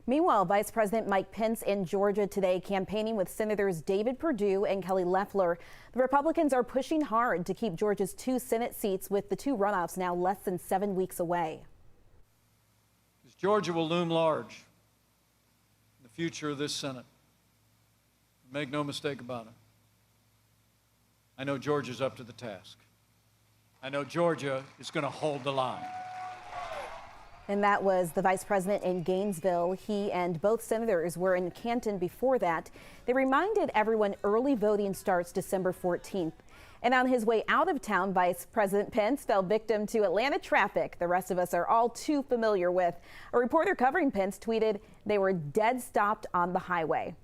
Meanwhile, Vice President Mike Pence in Georgia today campaigning with Senators David Perdue and Kelly Loeffler. The Republicans are pushing hard to keep Georgia's 2 Senate seats with the 2 runoffs now less than 7 weeks away. Georgia will loom large in the future of this Senate. Make no mistake about it. I know Georgia's up to the task. I know Georgia is going to hold the line. And that was the vice president in Gainesville. He and both senators were in Canton before that. They reminded everyone early voting starts December 14th. And on his way out of town, Vice President Pence fell victim to Atlanta traffic the rest of us are all too familiar with. A reporter covering Pence tweeted they were dead stopped on the highway.